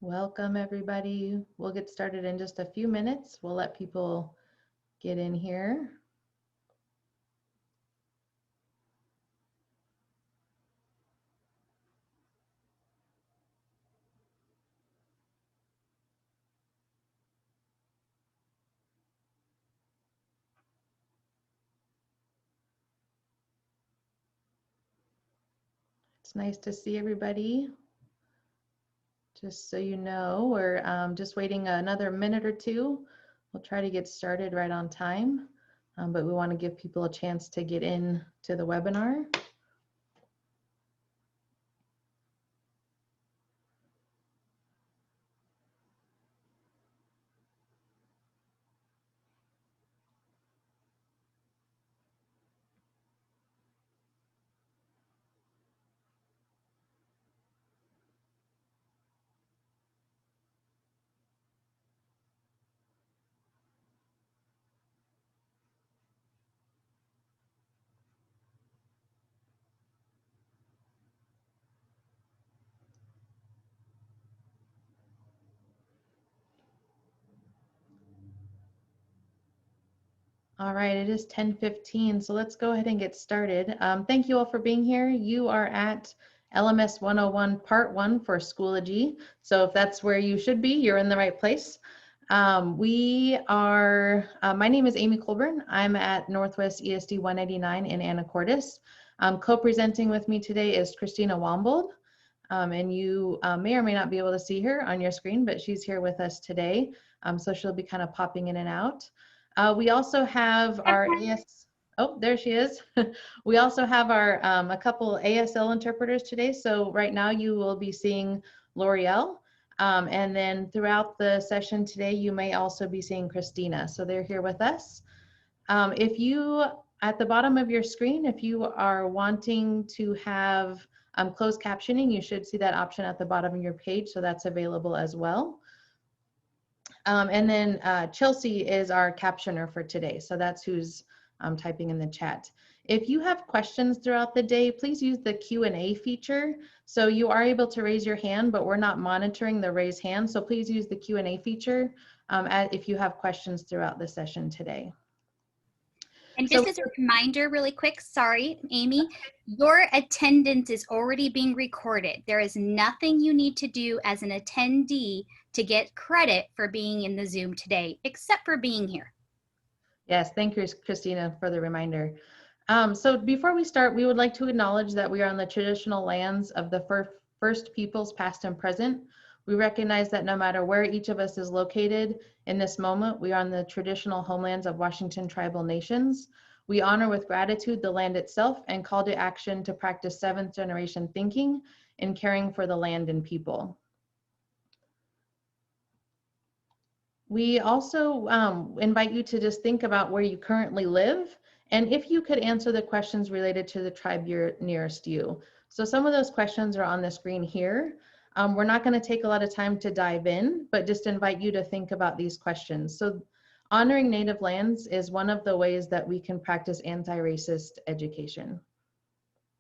Welcome, everybody. We'll get started in just a few minutes. We'll let people get in here. It's nice to see everybody. Just so you know, we're just waiting another minute or two. We'll try to get started right on time, but we want to give people a chance to get in to the webinar. All right, it is 10:15, so let's go ahead and get started. Thank you all for being here. You are at LMS 101 Part 1 for Schoology. So if that's where you should be, you're in the right place. My name is Amy Colburn. I'm at Northwest ESD 199 in Anacortes. Co-presenting with me today is Christina Wambold. And you may or may not be able to see her on your screen, but she's here with us today. So she'll be kind of popping in and out. We also have our oh, there she is. We also have our a couple ASL interpreters today. So right now you will be seeing L'Oreal. And then throughout the session today, you may also be seeing Christina. So they're here with us. If you, at the bottom of your screen, if you are wanting to have closed captioning, you should see that option at the bottom of your page. So that's available as well. And then Chelsea is our captioner for today. So that's who's typing in the chat. If you have questions throughout the day, please use the Q&A feature. So you are able to raise your hand, but we're not monitoring the raise hand. So please use the Q&A feature if you have questions throughout the session today. And just as a reminder really quick, sorry, Amy, your attendance is already being recorded. There is nothing you need to do as an attendee to get credit for being in the Zoom today, except for being here. Yes, thank you, Christina, for the reminder. So before we start, we would like to acknowledge that we are on the traditional lands of the first peoples, past and present. We recognize that no matter where each of us is located in this moment, we are on the traditional homelands of Washington tribal nations. We honor with gratitude the land itself and call to action to practice seventh generation thinking in caring for the land and people. We also invite you to just think about where you currently live and if you could answer the questions related to the tribe nearest you. So some of those questions are on the screen here. We're not going to take a lot of time to dive in, but just invite you to think about these questions. So honoring native lands is one of the ways that we can practice anti-racist education.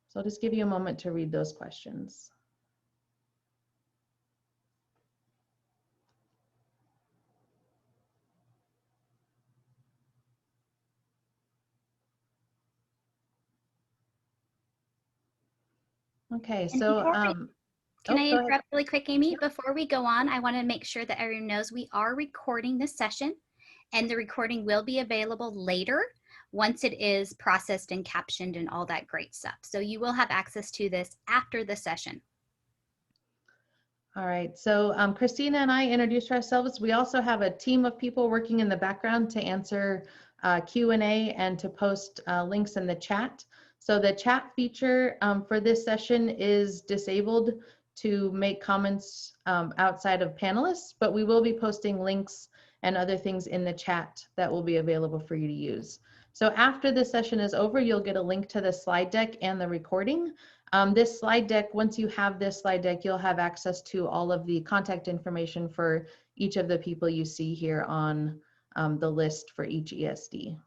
So I'll just give you a moment to read those questions. Okay, so can I interrupt really quick, Amy? Before we go on, I want to make sure that everyone knows we are recording this session, and the recording will be available later once it is processed and captioned and all that great stuff. So you will have access to this after the session. All right, so Christina and I introduced ourselves. We also have a team of people working in the background to answer Q&A and to post links in the chat. So the chat feature for this session is disabled to make comments outside of panelists, but we will be posting links and other things in the chat that will be available for you to use. So after the session is over, you'll get a link to the slide deck and the recording. This slide deck, once you have this slide deck, you'll have access to all of the contact information for each of the people you see here on the list for each ESD.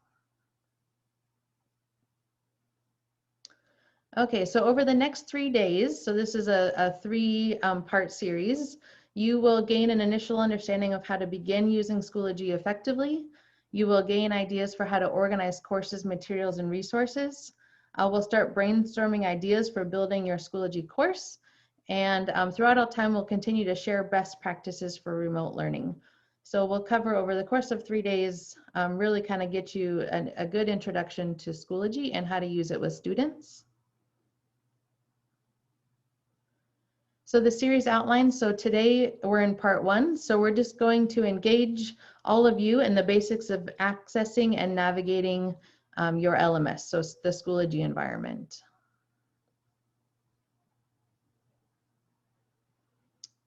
Okay, so over the next 3 days, so this is a three-part series, You will gain an initial understanding of how to begin using Schoology effectively. You will gain ideas for how to organize courses, materials, and resources. We'll start brainstorming ideas for building your Schoology course. And throughout all time, we'll continue to share best practices for remote learning. So we'll cover over the course of 3 days, really kind of get you a good introduction to Schoology and how to use it with students. So the series outlines, so today we're in part 1. So we're just going to engage all of you in the basics of accessing and navigating your LMS, so the Schoology environment.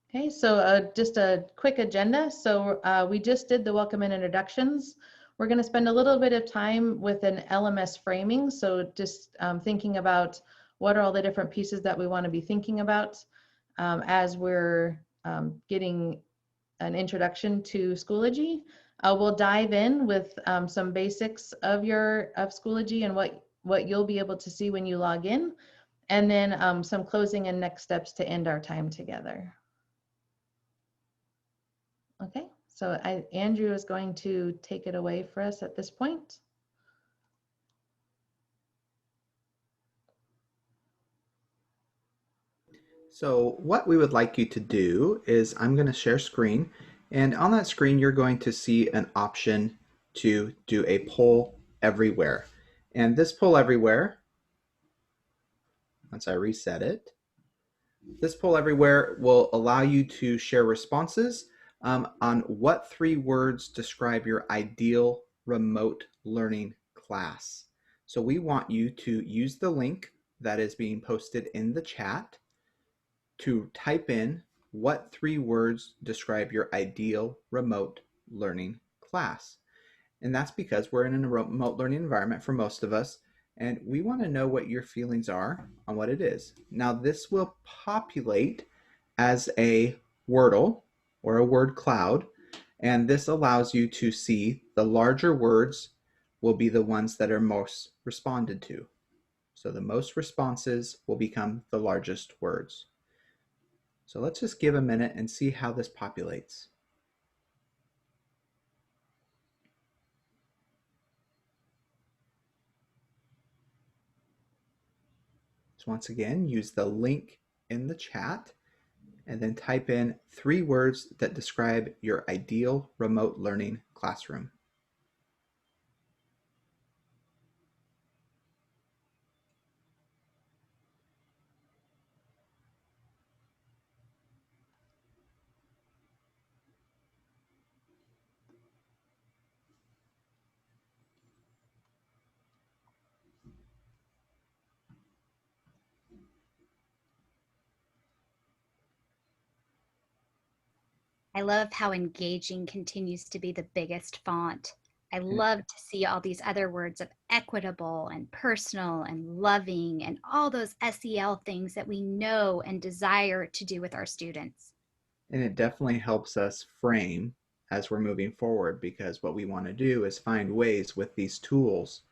Okay, so just a quick agenda. So we just did the welcome and introductions. We're going to spend a little bit of time with an LMS framing. So just thinking about what are all the different pieces that we want to be thinking about as we're getting an introduction to Schoology. We'll dive in with some basics of Schoology and what you'll be able to see when you log in, and then some closing and next steps to end our time together. Okay, so Andrew is going to take it away for us at this point. So what we would like you to do is I'm going to share screen, and on that screen you're going to see an option to do a poll everywhere. And this poll everywhere, once I reset it, this poll everywhere will allow you to share responses on what 3 words describe your ideal remote learning class. So we want you to use the link that is being posted in the chat to type in what 3 words describe your ideal remote learning class. And that's because we're in a remote learning environment for most of us, and we want to know what your feelings are on what it is. Now, this will populate as a Wordle or a word cloud, and this allows you to see the larger words will be the ones that are most responded to. So the most responses will become the largest words. So let's just give a minute and see how this populates. So once again, use the link in the chat and then type in 3 words that describe your ideal remote learning classroom. I love how engaging continues to be the biggest font. I love to see all these other words of equitable and personal and loving and all those SEL things that we know and desire to do with our students. And it definitely helps us frame as we're moving forward, because what we want to do is find ways with these tools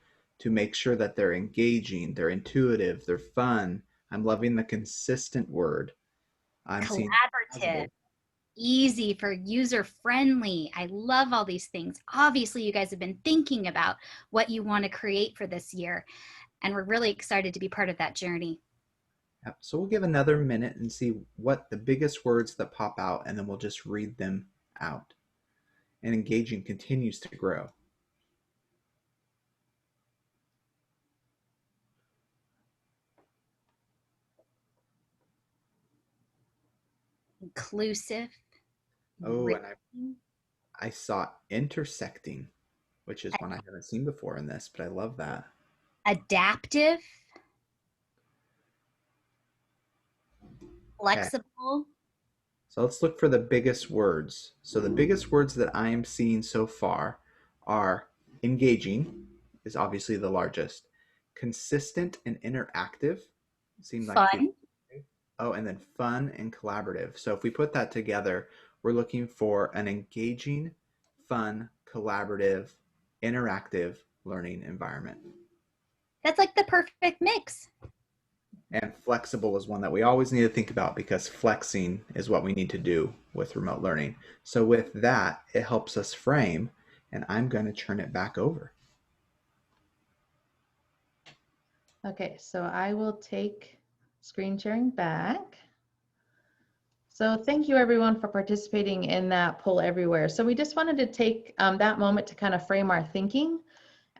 to make sure that they're engaging, they're intuitive, they're fun. I'm loving the consistent word. I'm seeing Collaborative, positive. easy for user friendly. I love all these things. Obviously, you guys have been thinking about what you want to create for this year, and we're really excited to be part of that journey. Yep. So we'll give another minute and see what the biggest words that pop out, and then we'll just read them out. And engaging continues to grow. Inclusive. Oh, and I saw intersecting, which is one I haven't seen before in this, but I love that. Adaptive. Okay. Flexible. So let's look for the biggest words. So the biggest words that I am seeing so far are engaging is obviously the largest. Consistent and interactive seem like the, Fun. oh, and then fun and collaborative. So if we put that together, we're looking for an engaging, fun, collaborative, interactive learning environment. That's like the perfect mix. And flexible is one that we always need to think about because flexing is what we need to do with remote learning. So with that, it helps us frame, and I'm going to turn it back over. Okay, so I will take screen sharing back. So thank you everyone for participating in that poll everywhere. So we just wanted to take that moment to kind of frame our thinking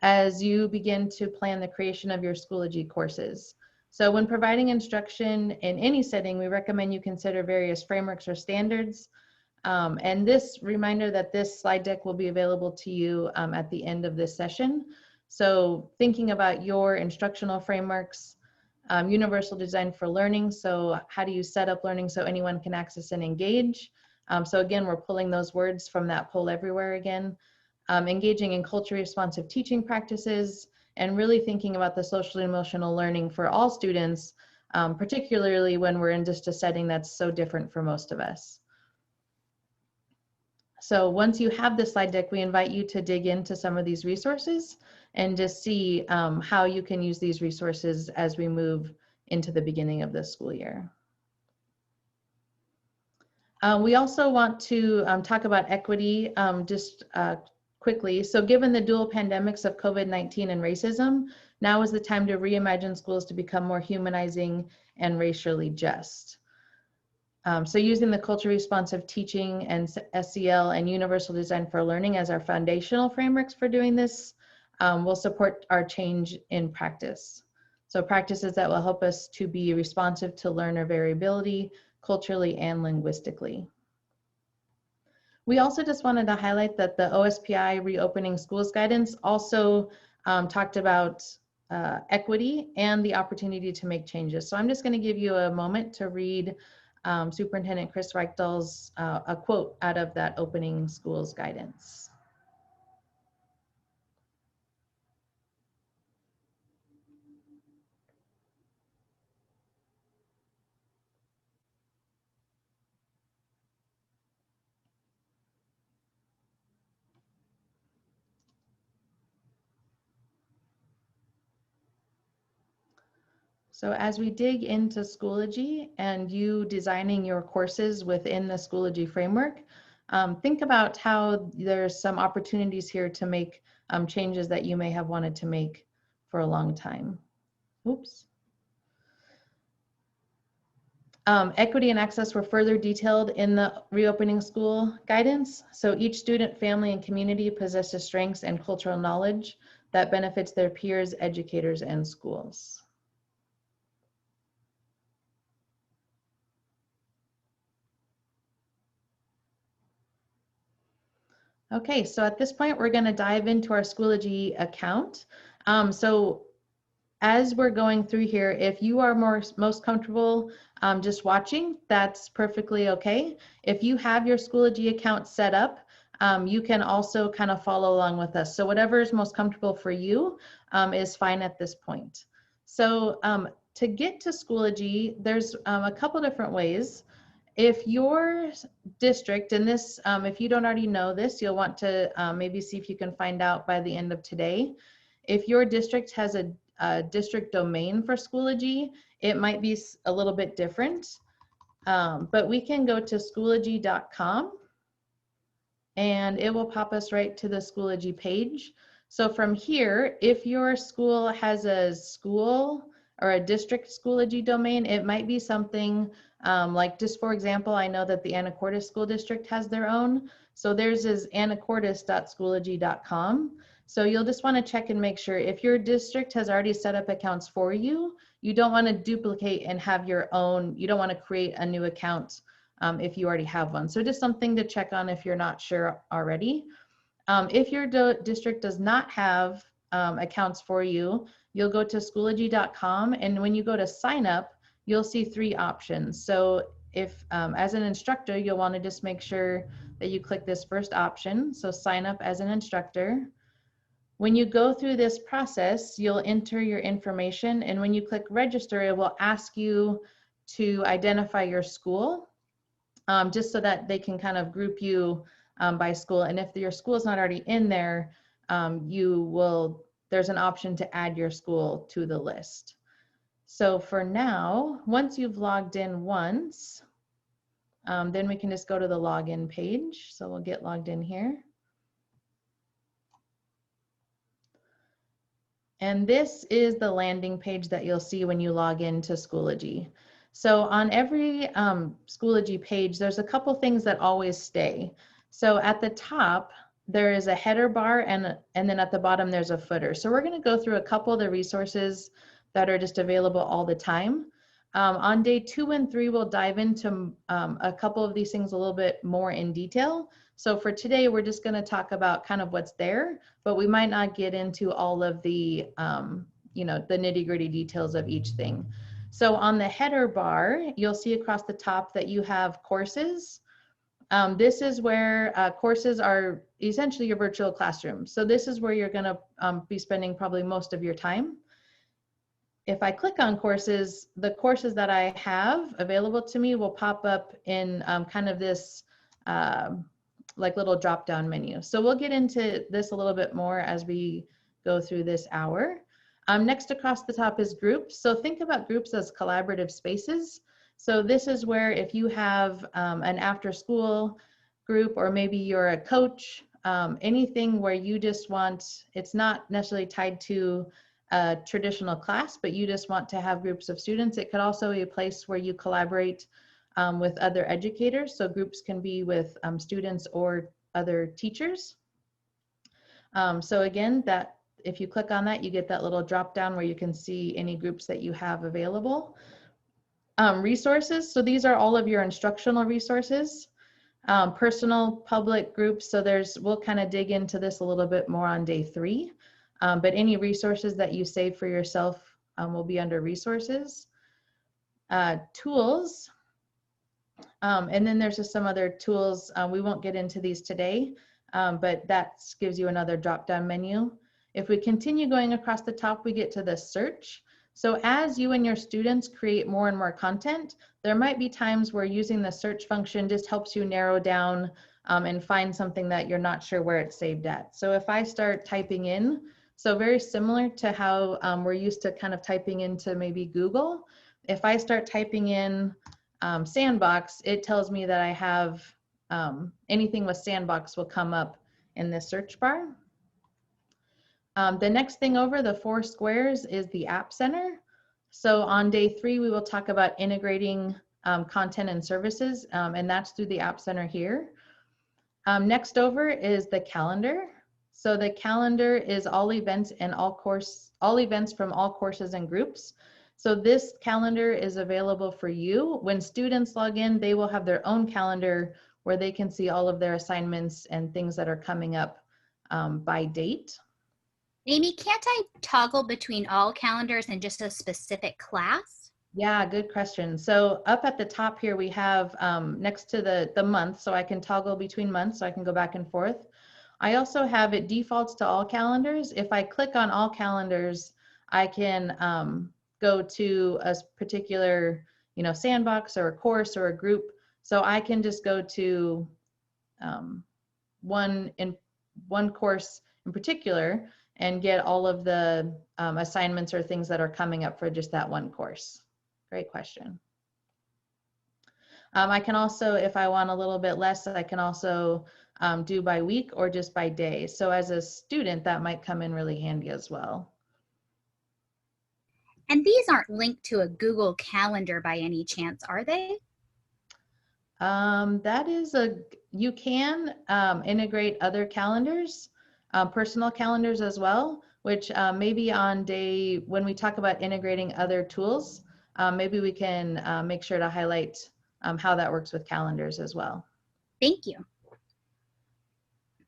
as you begin to plan the creation of your Schoology courses. So when providing instruction in any setting, we recommend you consider various frameworks or standards. And this reminder that this slide deck will be available to you at the end of this session. So thinking about your instructional frameworks, universal design for learning. So how do you set up learning so anyone can access and engage? So again, we're pulling those words from that poll everywhere again. Engaging in culture responsive teaching practices, and really thinking about the social and emotional learning for all students, particularly when we're in just a setting that's so different for most of us. So once you have the slide deck, we invite you to dig into some of these resources and just see how you can use these resources as we move into the beginning of the school year. We also want to talk about equity quickly. So given the dual pandemics of COVID-19 and racism, now is the time to reimagine schools to become more humanizing and racially just. So using the culture responsive teaching and SEL and universal design for learning as our foundational frameworks for doing this will support our change in practice. So practices that will help us to be responsive to learner variability, culturally and linguistically. We also just wanted to highlight that the OSPI Reopening Schools Guidance also talked about equity and the opportunity to make changes. So I'm just going to give you a moment to read Superintendent Chris Reichdahl's a quote out of that Opening Schools Guidance. So as we dig into Schoology and you designing your courses within the Schoology framework, think about how there's some opportunities here to make changes that you may have wanted to make for a long time. Oops. Equity and access were further detailed in the Reopening School Guidance. So each student, family, and community possesses strengths and cultural knowledge that benefits their peers, educators, and schools. Okay, so at this point, we're going to dive into our Schoology account. So as we're going through here, if you are most comfortable just watching, that's perfectly okay. If you have your Schoology account set up, you can also kind of follow along with us. So whatever is most comfortable for you is fine at this point. So to get to Schoology, there's a couple different ways. If your district, and this, if you don't already know this, you'll want to maybe see if you can find out by the end of today. If your district has a district domain for Schoology, it might be a little bit different. But we can go to Schoology.com and it will pop us right to the Schoology page. So from here, if your school has a school or a district Schoology domain, it might be something like, just for example, I know that the Anacortes School District has their own. So theirs is anacortes.schoology.com. So you'll just want to check and make sure if your district has already set up accounts for you, you don't want to duplicate and have your own, you don't want to create a new account if you already have one. So just something to check on if you're not sure already. If your district does not have accounts for you, you'll go to Schoology.com, and when you go to sign up, you'll see 3 options. So if as an instructor, you'll want to just make sure that you click this first option, so sign up as an instructor. When you go through this process, you'll enter your information, and when you click register, it will ask you to identify your school, just so that they can kind of group you by school. And if your school is not already in there, there's an option to add your school to the list. So for now, once you've logged in once, then we can just go to the login page. So we'll get logged in here. And this is the landing page that you'll see when you log into Schoology. So on every Schoology page, there's a couple things that always stay. So at the top, there is a header bar, and then at the bottom, there's a footer. So we're going to go through a couple of the resources that are just available all the time. On day 2 and 3, we'll dive into a couple of these things a little bit more in detail. So for today, we're just going to talk about kind of what's there, but we might not get into all of the, you know, the nitty-gritty details of each thing. So on the header bar, you'll see across the top that you have courses. This is where courses are essentially your virtual classroom. So this is where you're going to be spending probably most of your time. If I click on courses, the courses that I have available to me will pop up in kind of this like little drop-down menu. So we'll get into this a little bit more as we go through this hour. Next across the top is groups. So think about groups as collaborative spaces. So this is where if you have an after-school group, or maybe you're a coach, anything where you just want, it's not necessarily tied to a traditional class, but you just want to have groups of students. It could also be a place where you collaborate with other educators. So groups can be with students or other teachers. So again, that if you click on that, you get that little drop down where you can see any groups that you have available. Resources, so these are all of your instructional resources. Personal, public, groups, so we'll kind of dig into this a little bit more on day 3. But any resources that you save for yourself will be under resources. Tools, and then there's just some other tools. We won't get into these today, but that gives you another drop-down menu. If we continue going across the top, we get to the search. So as you and your students create more and more content, there might be times where using the search function just helps you narrow down and find something that you're not sure where it's saved at. So if I start typing in, so very similar to how we're used to kind of typing into maybe Google, if I start typing in Sandbox, it tells me that I have anything with Sandbox will come up in this search bar. The next thing over, the 4 squares, is the App Center. So on day 3, we will talk about integrating content and services, and that's through the App Center here. Next over is the calendar. So the calendar is all events and all events from all courses and groups. So this calendar is available for you. When students log in, they will have their own calendar where they can see all of their assignments and things that are coming up by date. Amy, can't I toggle between all calendars and just a specific class? Yeah, good question. So up at the top here, we have next to the month, so I can toggle between months, so I can go back and forth. I also have it defaults to all calendars. If I click on all calendars, I can go to a particular, you know, sandbox or a course or a group. So I can just go to one course in particular and get all of the assignments or things that are coming up for just that one course. Great question. I can also, if I want a little bit less, I can also do by week or just by day. So as a student, that might come in really handy as well. And these aren't linked to a Google Calendar by any chance, are they? That is you can integrate other calendars, personal calendars as well, which maybe on day, when we talk about integrating other tools, maybe we can make sure to highlight how that works with calendars as well. Thank you.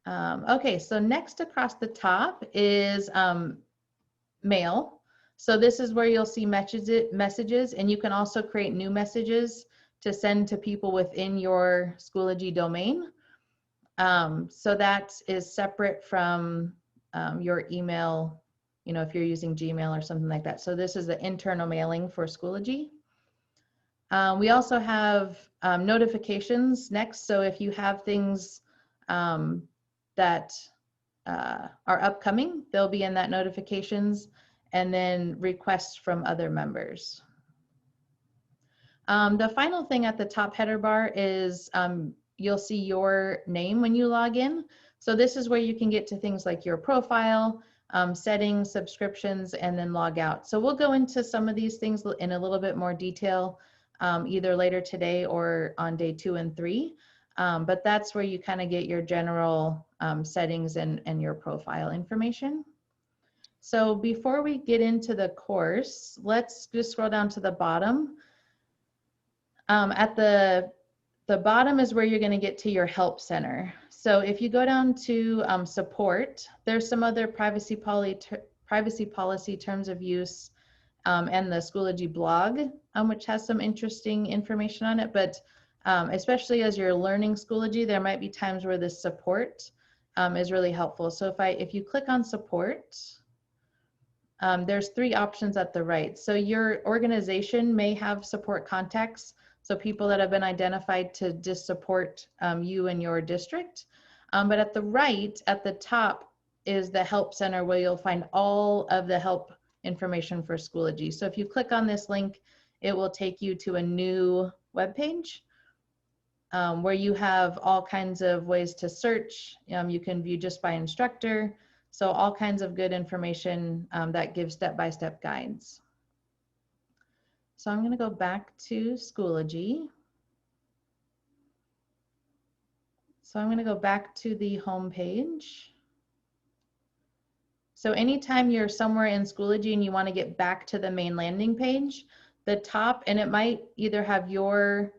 Okay, so next across the top is mail. So this is where you'll see messages, and you can also create new messages to send to people within your Schoology domain. So that is separate from your email, you know, if you're using Gmail or something like that. So this is the internal mailing for Schoology. We also have notifications next. So if you have things that are upcoming, they'll be in that notifications. and then requests from other members. The final thing at the top header bar is you'll see your name when you log in. So this is where you can get to things like your profile, settings, subscriptions, and then log out. So we'll go into some of these things in a little bit more detail, either later today or on day 2 and 3. But that's where you kind of get your general settings and your profile information. So before we get into the course, let's just scroll down to the bottom. At the bottom is where you're going to get to your help center. So if you go down to support, there's some other privacy policy terms of use and the Schoology blog, which has some interesting information on it. But especially as you're learning Schoology, there might be times where this support is really helpful. So if you click on support, there's 3 options at the right. So your organization may have support contacts. So people that have been identified to just support you and your district. But at the right, at the top, is the Help Center where you'll find all of the help information for Schoology. So if you click on this link, it will take you to a new webpage where you have all kinds of ways to search. You can view just by instructor. So all kinds of good information that gives step-by-step guides. So I'm going to go back to Schoology. So I'm going to go back to the home page. So anytime you're somewhere in Schoology and you want to get back to the main landing page, the top, and it might either have your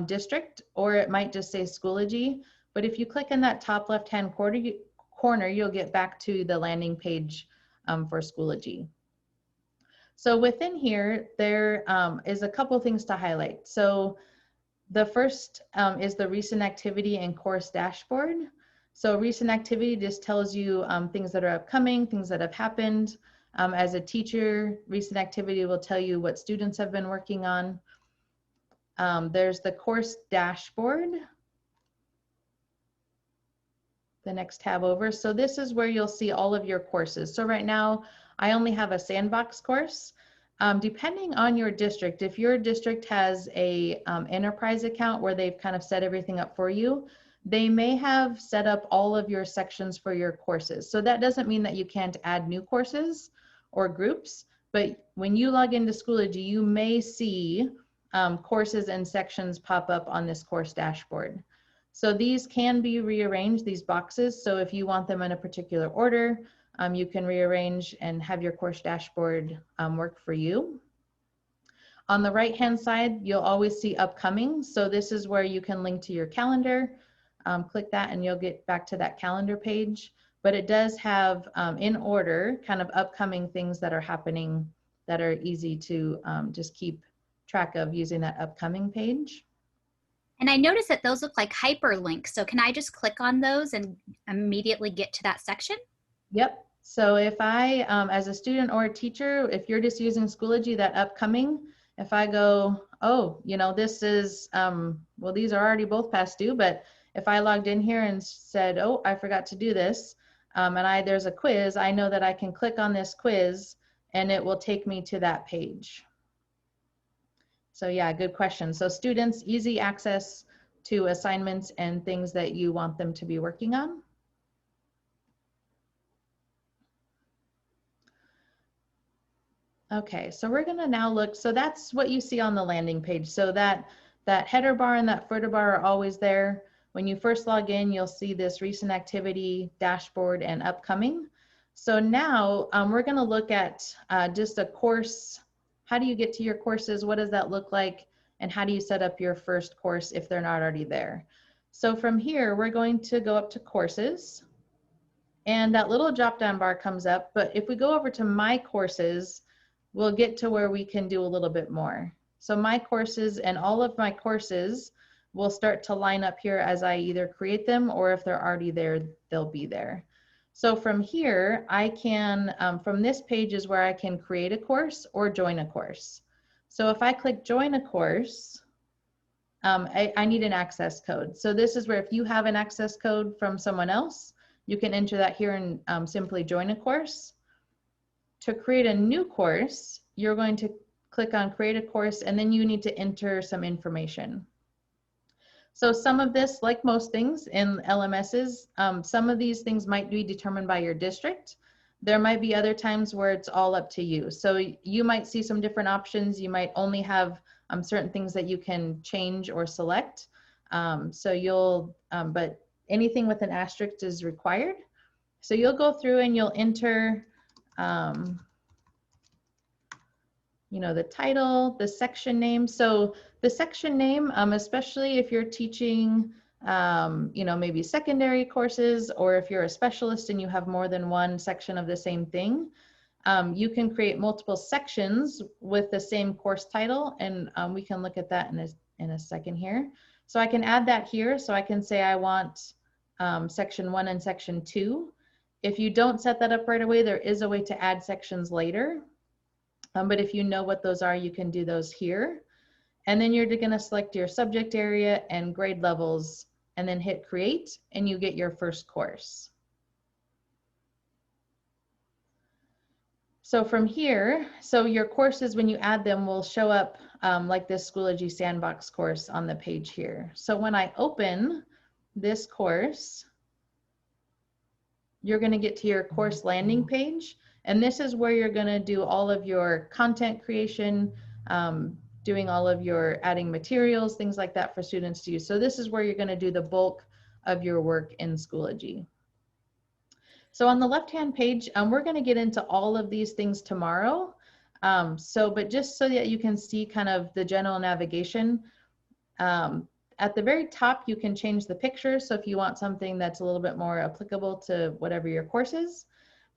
district or it might just say Schoology. But if you click in that top left-hand corner, you'll get back to the landing page for Schoology. So within here, there is a couple things to highlight. So the first is the recent activity and course dashboard. So recent activity just tells you things that are upcoming, things that have happened. As a teacher, recent activity will tell you what students have been working on. There's the course dashboard. The next tab over. So this is where you'll see all of your courses. So right now, I only have a sandbox course. Depending on your district, if your district has a enterprise account where they've kind of set everything up for you, they may have set up all of your sections for your courses. So that doesn't mean that you can't add new courses or groups, but when you log into Schoology, you may see courses and sections pop up on this course dashboard. So these can be rearranged, these boxes. So if you want them in a particular order, you can rearrange and have your course dashboard work for you. On the right-hand side, you'll always see upcoming. So this is where you can link to your calendar. Click that and you'll get back to that calendar page. But it does have in order kind of upcoming things that are happening that are easy to just keep track of using that upcoming page. And I noticed that those look like hyperlinks. So can I just click on those and immediately get to that section? Yep. So if I, as a student or a teacher, if you're just using Schoology, that upcoming, if I go, oh, you know, this is, well, these are already both past due, but if I logged in here and said, oh, I forgot to do this, and there's a quiz, I know that I can click on this quiz and it will take me to that page. So yeah, good question. So students, easy access to assignments and things that you want them to be working on. Okay, so we're gonna now look, so that's what you see on the landing page. So that header bar and that footer bar are always there. When you first log in, you'll see this recent activity, dashboard, and upcoming. So now we're gonna look at just a course. How do you get to your courses? What does that look like? And how do you set up your first course if they're not already there? So from here, we're going to go up to courses. And that little drop-down bar comes up. But if we go over to my courses, we'll get to where we can do a little bit more. So my courses and all of my courses will start to line up here as I either create them or if they're already there, they'll be there. So from here, I can, from this page is where I can create a course or join a course. So if I click join a course, I need an access code. So this is where if you have an access code from someone else, you can enter that here and simply join a course. to create a new course, you're going to click on create a course, and then you need to enter some information. So some of this, like most things in LMSs, some of these things might be determined by your district. There might be other times where it's all up to you. So you might see some different options. You might only have certain things that you can change or select. But anything with an asterisk is required. So you'll go through and you'll enter, the title, the section name. So the section name, especially if you're teaching, maybe secondary courses, or if you're a specialist and you have more than one section of the same thing, you can create multiple sections with the same course title. And we can look at that in a second here. So I can add that here. So I can say I want section 1 and section 2. If you don't set that up right away, there is a way to add sections later. But if you know what those are, you can do those here. And then you're going to select your subject area and grade levels, and then hit create, and you get your first course. So from here, so your courses, when you add them, will show up like this Schoology Sandbox course on the page here. So when I open this course, you're going to get to your course landing page. And this is where you're going to do all of your content creation, doing all of your adding materials, things like that for students to use. So this is where you're going to do the bulk of your work in Schoology. So on the left-hand page, we're going to get into all of these things tomorrow. But just so that you can see kind of the general navigation, at the very top, you can change the picture. So if you want something that's a little bit more applicable to whatever your course is.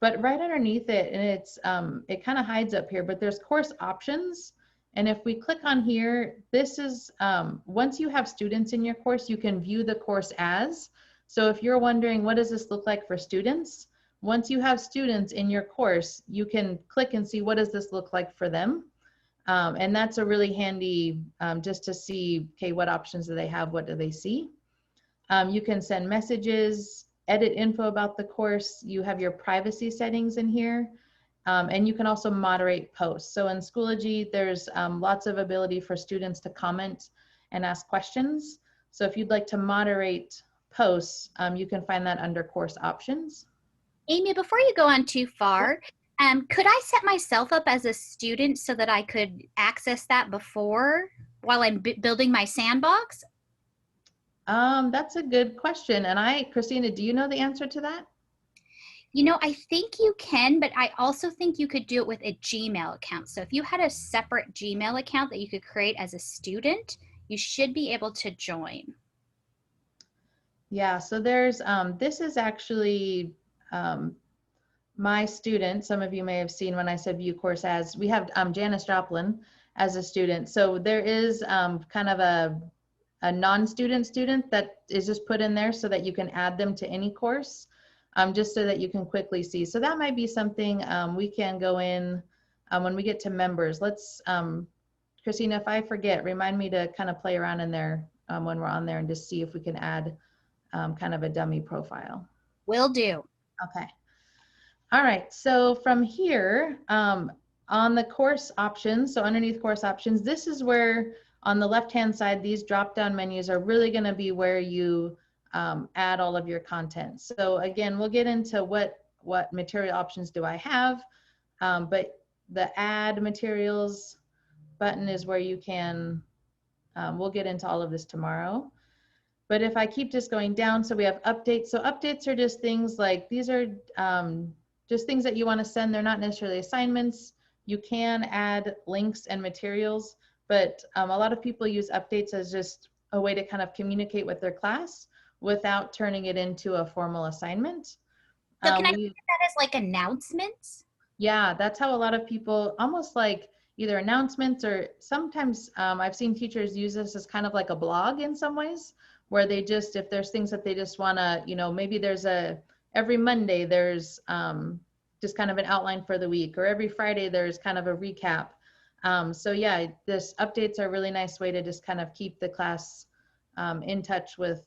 But right underneath it, and it kind of hides up here, but there's course options. And if we click on here, this is, once you have students in your course, you can view the course as. So if you're wondering, what does this look like for students? Once you have students in your course, you can click and see what does this look like for them. And that's a really handy, just to see, okay, what options do they have? What do they see? You can send messages, edit info about the course. You have your privacy settings in here. And you can also moderate posts. So in Schoology, there's lots of ability for students to comment and ask questions. So if you'd like to moderate posts, you can find that under course options. Amy, before you go on too far, could I set myself up as a student so that I could access that before while I'm building my sandbox? That's a good question. And Christina, do you know the answer to that? You know, I think you can, but I also think you could do it with a Gmail account. So if you had a separate Gmail account that you could create as a student, you should be able to join. Yeah, so there's, this is actually my student. Some of you may have seen when I said view course as, we have Janice Joplin as a student. So there is kind of a non-student student that is just put in there so that you can add them to any course, just so that you can quickly see. So that might be something we can go in when we get to members. Let's, Christina, if I forget, remind me to kind of play around in there when we're on there and just see if we can add kind of a dummy profile. Will do. Okay. All right, so from here, on the course options, so underneath course options, this is where on the left-hand side, these drop-down menus are really going to be where you add all of your content. So again, we'll get into what material options do I have, but the add materials button is where you can, we'll get into all of this tomorrow. But if I keep just going down, so we have updates. So updates are just things like, these are just things that you want to send. They're not necessarily assignments. You can add links and materials, but a lot of people use updates as just a way to kind of communicate with their class without turning it into a formal assignment. So can I think of that as like announcements? Yeah, that's how a lot of people, almost like either announcements, or sometimes I've seen teachers use this as kind of like a blog in some ways, where they just, if there's things that they just want to, maybe there's every Monday there's just kind of an outline for the week, or every Friday there's kind of a recap. So yeah, this updates are a really nice way to just kind of keep the class in touch with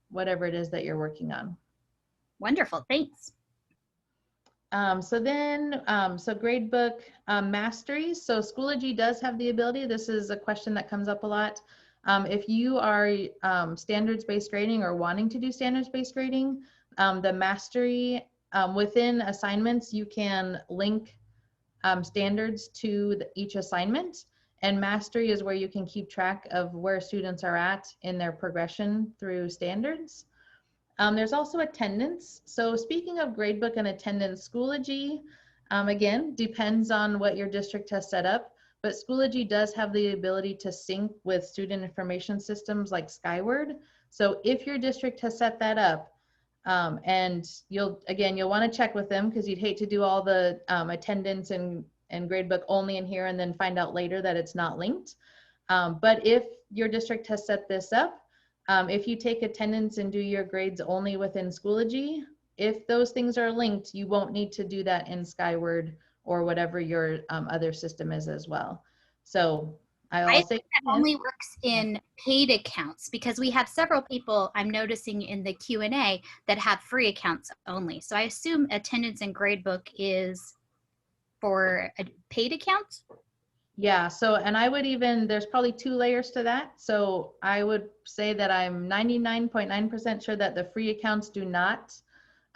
whatever it is that you're working on. Wonderful, thanks. So gradebook mastery. So Schoology does have the ability. This is a question that comes up a lot. If you are standards-based grading or wanting to do standards-based grading, the mastery within assignments, you can link standards to each assignment. And mastery is where you can keep track of where students are at in their progression through standards. There's also attendance. So speaking of gradebook and attendance, Schoology, again, depends on what your district has set up, but Schoology does have the ability to sync with student information systems like Skyward. So if your district has set that up, and you'll want to check with them because you'd hate to do all the attendance and gradebook only in here and then find out later that it's not linked. But if your district has set this up, if you take attendance and do your grades only within Schoology, if those things are linked, you won't need to do that in Skyward or whatever your other system is as well. So I think that only works in paid accounts because we have several people I'm noticing in the Q&A that have free accounts only. So I assume attendance and gradebook is for a paid accounts? Yeah, so, and I would even, there's probably 2 layers to that. So I would say that I'm 99.9% sure that the free accounts do not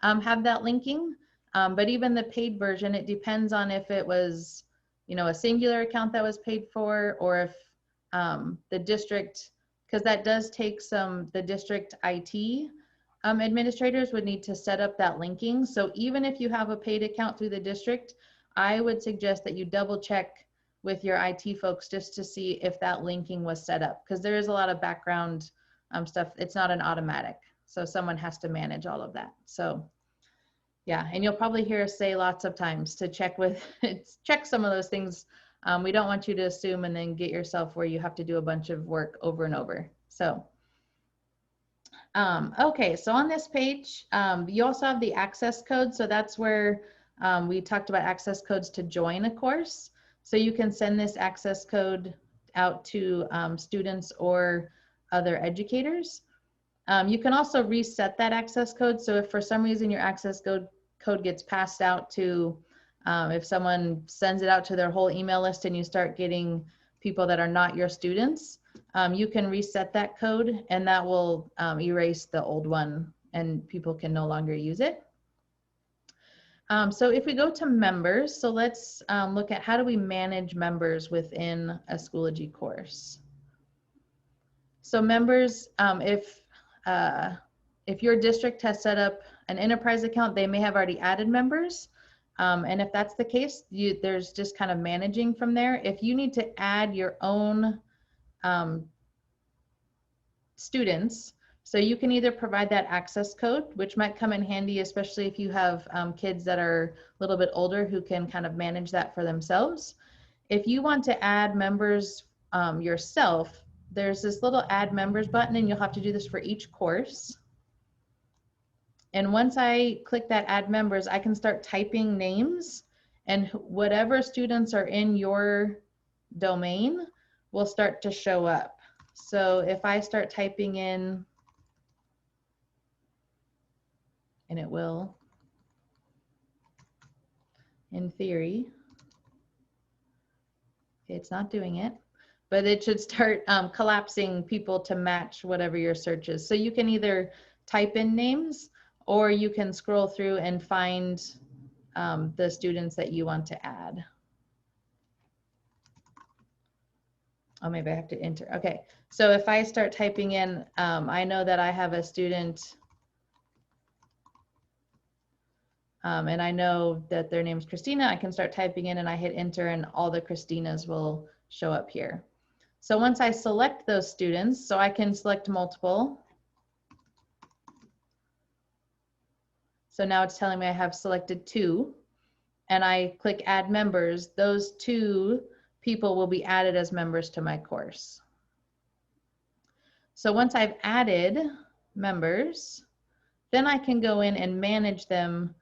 have that linking. But even the paid version, it depends on if it was, a singular account that was paid for, or if the district, because that does take the district IT administrators would need to set up that linking. So even if you have a paid account through the district, I would suggest that you double check with your IT folks just to see if that linking was set up, because there is a lot of background stuff. It's not an automatic, so someone has to manage all of that. So yeah, and you'll probably hear us say lots of times to check check some of those things. We don't want you to assume and then get yourself where you have to do a bunch of work over and over. So okay, so on this page, you also have the access code. So that's where we talked about access codes to join a course. So you can send this access code out to students or other educators. You can also reset that access code. So if for some reason your access code gets passed out to, if someone sends it out to their whole email list and you start getting people that are not your students, you can reset that code and that will erase the old one and people can no longer use it. So if we go to members, so let's look at how do we manage members within a Schoology course. So members, if your district has set up an enterprise account, they may have already added members. And if that's the case, there's just kind of managing from there. If you need to add your own students, so you can either provide that access code, which might come in handy, especially if you have kids that are a little bit older who can kind of manage that for themselves. If you want to add members yourself, there's this little add members button and you'll have to do this for each course. And once I click that add members, I can start typing names and whatever students are in your domain will start to show up. So if I start typing in, and it will, in theory, it's not doing it, but it should start collapsing people to match whatever your search is. So you can either type in names or you can scroll through and find the students that you want to add. Oh, maybe I have to enter. Okay, so if I start typing in, I know that I have a student and I know that their name is Christina. I can start typing in and I hit enter and all the Christinas will show up here. So once I select those students, so I can select multiple. So now it's telling me I have selected 2 and I click add members. Those 2 people will be added as members to my course. So once I've added members, then I can go in and manage them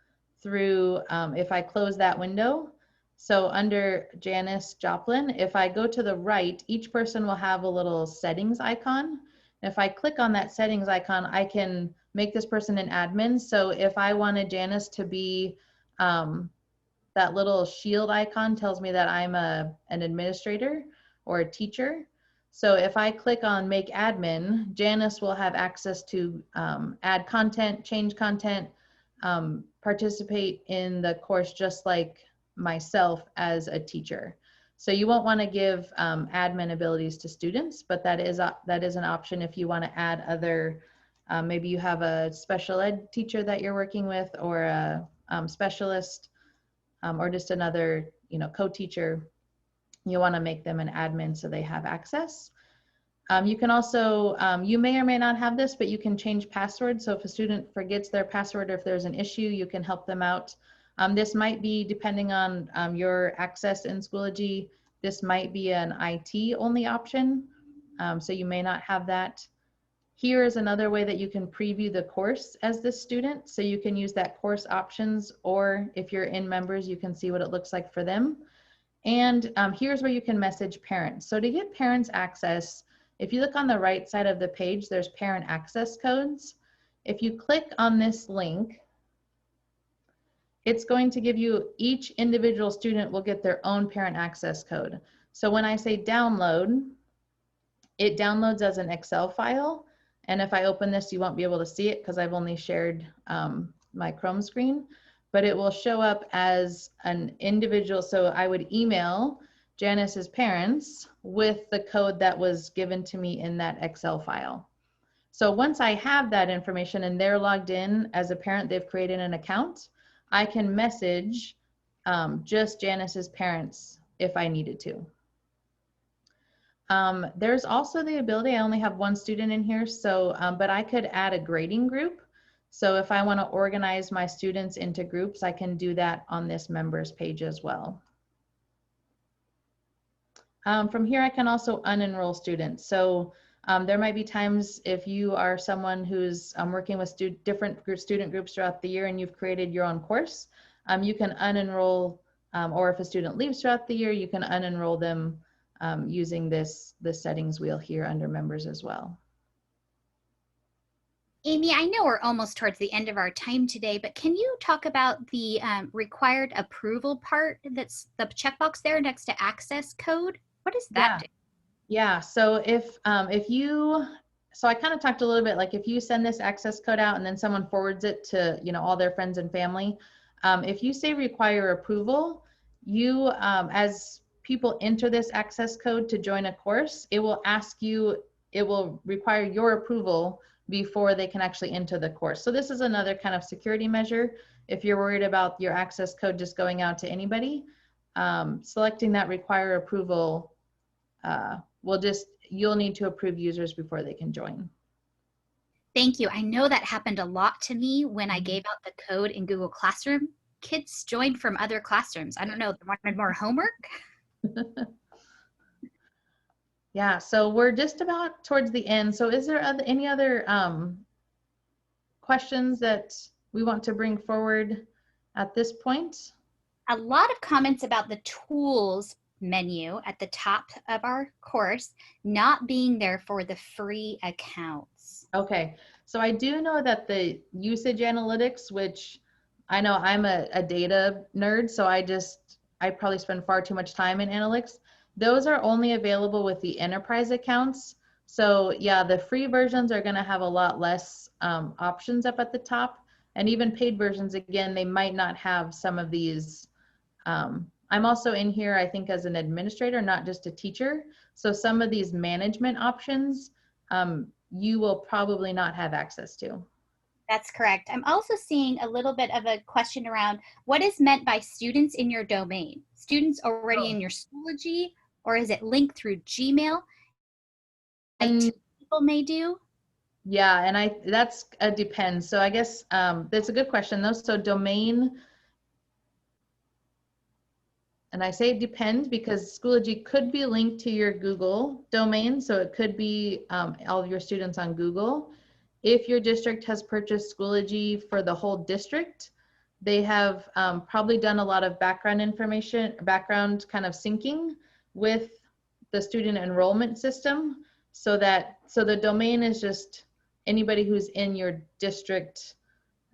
through, if I close that window. So under Janice Joplin, if I go to the right, each person will have a little settings icon. If I click on that settings icon, I can make this person an admin. So if I wanted Janice to be that little shield icon tells me that I'm an administrator or a teacher. So if I click on make admin, Janice will have access to add content, change content, participate in the course just like myself as a teacher. So you won't want to give admin abilities to students, but that is an option if you want to add other, maybe you have a special ed teacher that you're working with, or a specialist, or just another, co-teacher. You want to make them an admin so they have access. You can also, you may or may not have this, but you can change passwords. So if a student forgets their password, or if there's an issue, you can help them out. This might be, depending on your access in Schoology, this might be an IT only option. So you may not have that. Here is another way that you can preview the course as this student. So you can use that course options, or if you're in members, you can see what it looks like for them. And here's where you can message parents. So to get parents access, if you look on the right side of the page, there's parent access codes. If you click on this link, it's going to give you, each individual student will get their own parent access code. So when I say download, it downloads as an Excel file. And if I open this, you won't be able to see it because I've only shared my Chrome screen, but it will show up as an individual. So I would email Janice's parents with the code that was given to me in that Excel file. So once I have that information and they're logged in as a parent, they've created an account, I can message just Janice's parents if I needed to. There's also the ability, I only have one student in here, so, but I could add a grading group. So if I want to organize my students into groups, I can do that on this members page as well. From here, I can also unenroll students. So there might be times if you are someone who's working with different student groups throughout the year and you've created your own course, you can unenroll, or if a student leaves throughout the year, you can unenroll them using the settings wheel here under members as well. Amy, I know we're almost towards the end of our time today, but can you talk about the required approval part? That's the checkbox there next to access code. What does that do? Yeah, so if you, so I kind of talked a little bit, like if you send this access code out and then someone forwards it to, all their friends and family, if you say require approval, you, as people enter this access code to join a course, it will ask you, it will require your approval before they can actually enter the course. So this is another kind of security measure. If you're worried about your access code just going out to anybody, selecting that require approval you'll need to approve users before they can join. Thank you. I know that happened a lot to me when I gave out the code in Google Classroom. Kids joined from other classrooms. I don't know, they wanted more homework. Yeah, so we're just about towards the end. So is there any other questions that we want to bring forward at this point? A lot of comments about the tools menu at the top of our course not being there for the free accounts. Okay, so I do know that the usage analytics, which I know I'm a data nerd, so I probably spend far too much time in analytics. Those are only available with the enterprise accounts. So yeah, the free versions are going to have a lot less options up at the top, and even paid versions, again, they might not have some of these. I'm also in here, I think, as an administrator, not just a teacher. So some of these management options, you will probably not have access to. That's correct. I'm also seeing a little bit of a question around what is meant by students in your domain? Students already in your Schoology, or is it linked through Gmail? Like people may do? Yeah, and that's a depends. So I guess that's a good question though. So domain, and I say it depends because Schoology could be linked to your Google domain. So it could be all of your students on Google. If your district has purchased Schoology for the whole district, they have probably done a lot of background kind of syncing with the student enrollment system so the domain is just anybody who's in your district,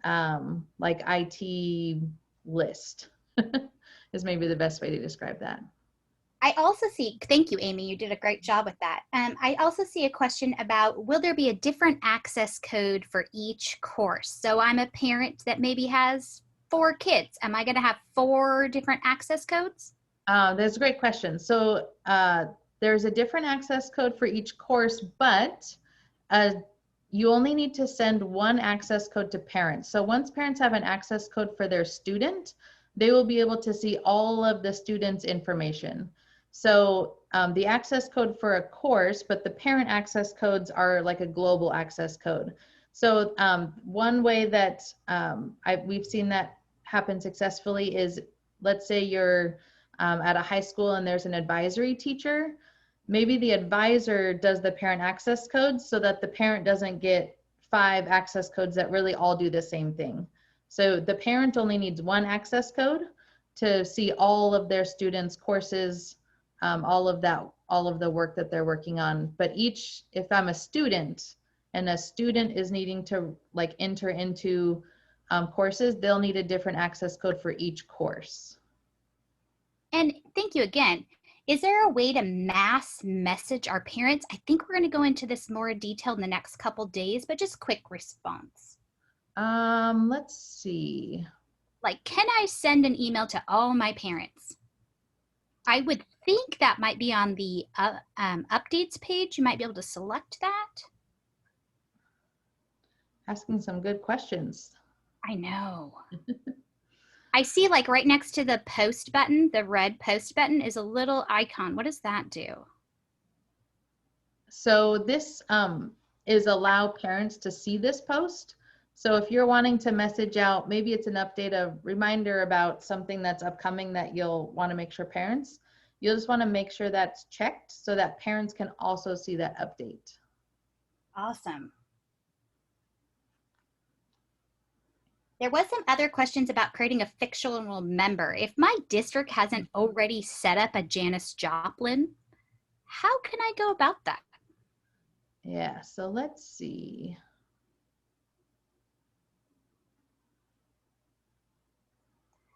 like IT, list is maybe the best way to describe that. I also see, thank you, Amy, you did a great job with that. I also see a question about, will there be a different access code for each course? So I'm a parent that maybe has 4 kids. Am I going to have 4 different access codes? That's a great question. So there's a different access code for each course, but you only need to send one access code to parents. So once parents have an access code for their student, they will be able to see all of the student's information. So the access code for a course, but the parent access codes are like a global access code. So one way that we've seen that happen successfully is, let's say you're at a high school and there's an advisory teacher. Maybe the advisor does the parent access codes so that the parent doesn't get 5 access codes that really all do the same thing. So the parent only needs one access code to see all of their students' courses, all of the work that they're working on. But if I'm a student and a student is needing to like enter into courses, they'll need a different access code for each course. And thank you again. Is there a way to mass message our parents? I think we're going to go into this more detail in the next couple days, but just quick response. Let's see. Like, can I send an email to all my parents? I would think that might be on the updates page. You might be able to select that. Asking some good questions. I know. I see like right next to the post button, the red post button is a little icon. What does that do? So this is allow parents to see this post. So if you're wanting to message out, maybe it's an update, a reminder about something that's upcoming that you'll want to make sure parents, you'll just want to make sure that's checked so that parents can also see that update. Awesome. There was some other questions about creating a fictional member. If my district hasn't already set up a Janis Joplin, how can I go about that? Yeah, so let's see.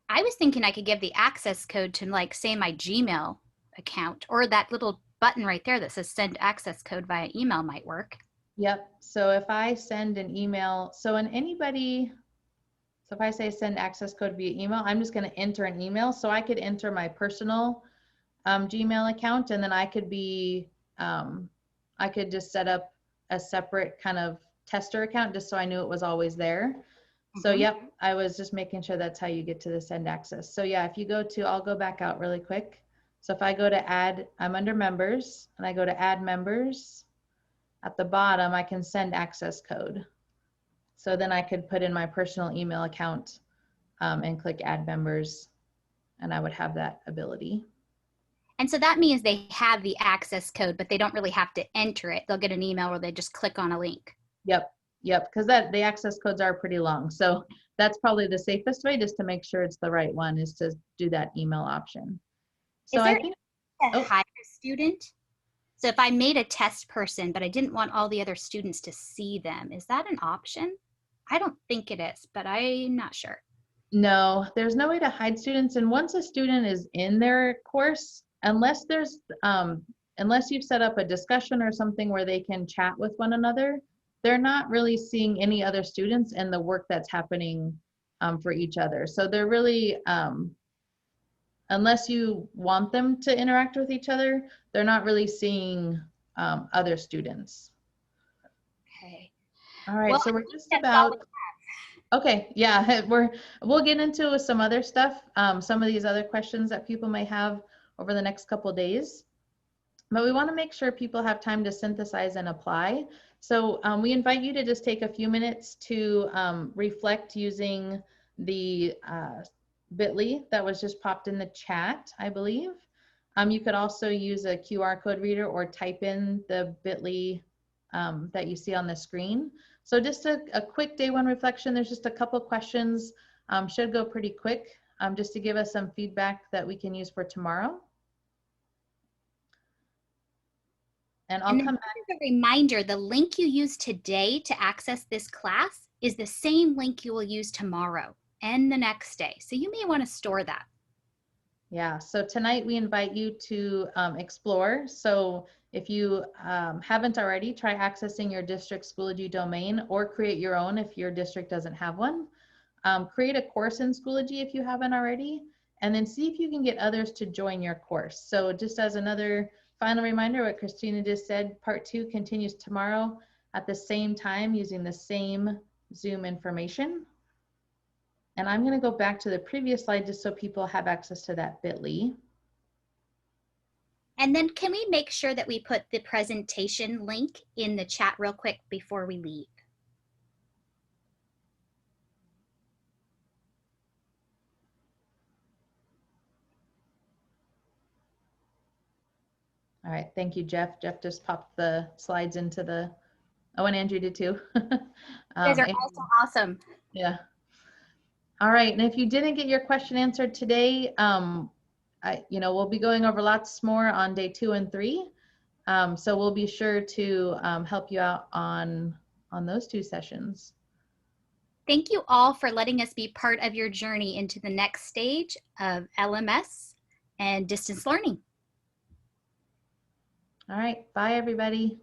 I was thinking I could give the access code to like say my Gmail account, or that little button right there that says send access code via email might work. Yep, so if I send an email, so if I say send access code via email, I'm just going to enter an email. So I could enter my personal Gmail account, and then I could just set up a separate kind of tester account just so I knew it was always there. So yep, I was just making sure that's how you get to the send access. So yeah, if you I'll go back out really quick. So if I go to add, I'm under members and I go to add members, at the bottom, I can send access code. So then I could put in my personal email account and click add members, and I would have that ability. And so that means they have the access code, but they don't really have to enter it. They'll get an email where they just click on a link. Yep, because the access codes are pretty long. So that's probably the safest way, just to make sure it's the right one, is to do that email option. So I think hire a student. So if I made a test person, but I didn't want all the other students to see them, is that an option? I don't think it is, but I'm not sure. No, there's no way to hide students. And once a student is in their course, unless you've set up a discussion or something where they can chat with one another, they're not really seeing any other students and the work that's happening for each other. So they're really, unless you want them to interact with each other, they're not really seeing other students. Okay. All right, well, so we're just about, okay, yeah, we'll get into some other stuff, some of these other questions that people may have over the next couple of days. But we want to make sure people have time to synthesize and apply. So we invite you to just take a few minutes to reflect using the bit.ly that was just popped in the chat, I believe. You could also use a QR code reader or type in the bit.ly that you see on the screen. So just a quick day one reflection. There's just a couple questions, should go pretty quick, just to give us some feedback that we can use for tomorrow. And I'll come back. As a reminder, the link you use today to access this class is the same link you will use tomorrow. and the next day. So you may want to store that. Yeah, so tonight we invite you to explore. So if you haven't already, try accessing your district Schoology domain or create your own if your district doesn't have one. Create a course in Schoology if you haven't already, and then see if you can get others to join your course. So just as another final reminder, what Christina just said, part 2 continues tomorrow at the same time using the same Zoom information. And I'm going to go back to the previous slide just so people have access to that bit.ly. And then can we make sure that we put the presentation link in the chat real quick before we leave? All right, thank you, Jeff. Jeff just popped the slides into the, oh, and Andrew did too. You guys are also awesome. Yeah. All right, and if you didn't get your question answered today, we'll be going over lots more on day 2 and 3. So we'll be sure to help you out on those 2 sessions. Thank you all for letting us be part of your journey into the next stage of LMS and distance learning. All right, bye everybody.